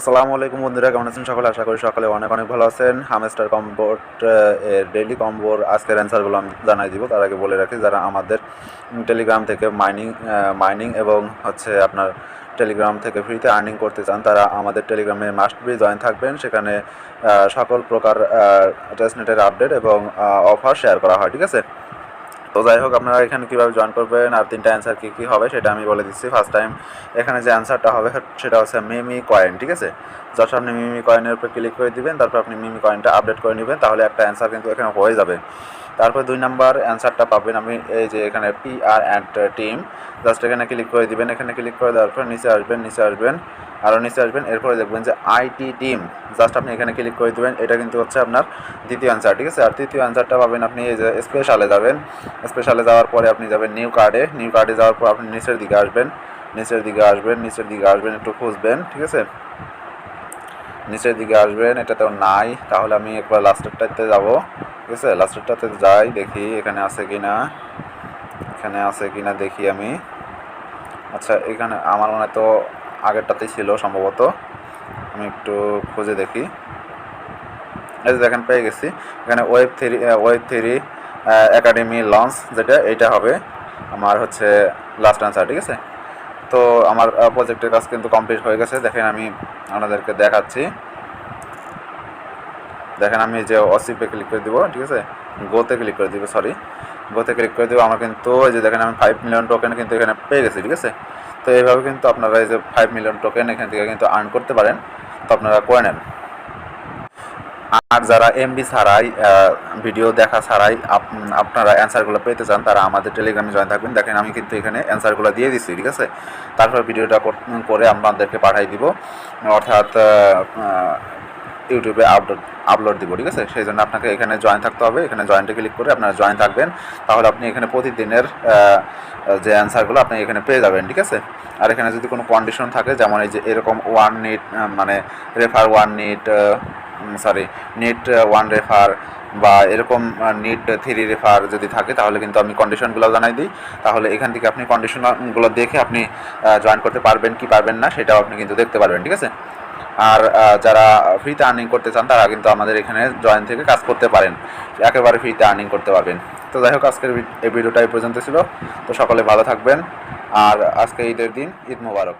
আসসালামু আলাইকুম বন্ধুরা, কেমন আছেন সকলে? আশা করি সকলে অনেক অনেক ভালো আছেন। হামস্টার কম্বোর এর ডেইলি কম্বোর আজকের অ্যান্সারগুলো আমি জানাই দিব। তার আগে বলে রাখি, যারা আমাদের টেলিগ্রাম থেকে মাইনিং এবং হচ্ছে আপনার টেলিগ্রাম থেকে ফ্রিতে আর্নিং করতে চান, তারা আমাদের টেলিগ্রামে মাস্ট বি জয়েন থাকবেন। সেখানে সকল প্রকার টেস্টনেটের আপডেট এবং অফার শেয়ার করা হয়, ঠিক আছে? তো যাই হোক, আপনারা এখানে কীভাবে জয়েন করবেন আর তিনটা অ্যান্সার কী হবে সেটা আমি বলে দিচ্ছি। ফার্স্ট টাইম এখানে যে অ্যান্সারটা হবে সেটা হচ্ছে মিমি কয়েন, ঠিক আছে? যখন আপনি মিমি কয়েনের উপর ক্লিক করে দিবেন, তারপর আপনি মিমি কয়েনটা আপডেট করে নেবেন, তাহলে একটা অ্যান্সার কিন্তু এখানে হয়ে যাবে। তারপর 2 নাম্বার অ্যান্সারটা পাবেন আমি এই যে এখানে PR অ্যান্ড টিম, জাস্ট এখানে ক্লিক করে দিবেন। এখানে ক্লিক করে দেওয়ার পর নিচে আসবেন আরও নিচে আসবেন, এরপরে দেখবেন যে IT টিম, জাস্ট আপনি এখানে ক্লিক করে দেবেন। এটা কিন্তু হচ্ছে আপনার দ্বিতীয় অ্যান্সার, ঠিক আছে? আর তৃতীয় অ্যান্সারটা পাবেন আপনি এই যে স্পেশালে যাবেন। স্পেশালে যাওয়ার পরে আপনি যাবেন নিউ কার্ডে যাওয়ার পর আপনি নিচের দিকে আসবেন, একটু খুঁজবেন, ঠিক আছে? নিচের দিকে আসবেন, এটাতেও নাই, তাহলে আমি একবার লাস্টেরটাতে যাব, ঠিক আছে? লাস্টেরটাতে যাই, দেখি এখানে আছে কিনা দেখি আমি। আচ্ছা, এখানে আমার মনে হয় তো আগেরটাতেই ছিল সম্ভবত, আমি একটু খুঁজে দেখি। এই যে দেখেন, পেয়ে গেছি। এখানে ওয়েব থ্রি একাডেমি লঞ্চ, যেটা এইটা হবে আমার হচ্ছে লাস্ট আনসার, ঠিক আছে? তো আমার প্রজেক্টের কাজ কিন্তু কমপ্লিট হয়ে গেছে। দেখেন আমি আপনাদেরকে দেখাচ্ছি। দেখেন আমি যে অসিপে ক্লিক করে দিব, ঠিক আছে? গোতে ক্লিক করে দিব, আমার কিন্তু এই যে দেখেন আমি 5 মিলিয়ন টোকেন কিন্তু এখানে পেয়ে গেছি, ঠিক আছে? তো এইভাবে কিন্তু আপনারা এই যে 5 মিলিয়ন টোকেন এখান থেকে কিন্তু আর্ন করতে পারেন। তো আপনারা করে নেন। আর যারা এমবি ছাড়াই ভিডিও দেখা ছাড়াই আপনারা অ্যান্সারগুলো পেতে চান, তারা আমাদের টেলিগ্রামে জয়েন থাকবেন। দেখেন আমি কিন্তু এখানে অ্যান্সারগুলো দিয়ে দিচ্ছি, ঠিক আছে? তারপর ভিডিওটা করে আপনাদেরকে পাঠিয়ে দিব, অর্থাৎ ইউটিউবে আপলোড দিব, ঠিক আছে? সেই জন্য আপনাকে এখানে জয়েন থাকতে হবে। এখানে জয়েন্টে ক্লিক করে আপনারা জয়েন থাকবেন, তাহলে আপনি এখানে প্রতিদিনের যে অ্যান্সারগুলো আপনি এখানে পেয়ে যাবেন, ঠিক আছে? আর এখানে যদি কোনো কন্ডিশন থাকে, যেমন এই যে এরকম রেফার নিট 1 রেফার বা এরকম নিট 3 রেফার যদি থাকে, তাহলে কিন্তু আমি কন্ডিশনগুলো জানাই দিই। তাহলে এখান থেকে আপনি কন্ডিশনগুলো দেখে আপনি জয়েন করতে পারবেন কি পারবেন না সেটাও আপনি কিন্তু দেখতে পারবেন, ঠিক আছে? আর যারা ফ্রিতে আর্নিং করতে চান, তারা কিন্তু আমাদের এখানে জয়েন থেকে কাজ করতে পারেন, একেবারে ফ্রিতে আর্নিং করতে পারবেন। তো যাই হোক, আজকের এই ভিডিওটা এই পর্যন্ত ছিল। তো সকলে ভালো থাকবেন, আর আজকে ঈদের দিন, ঈদ মোবারক।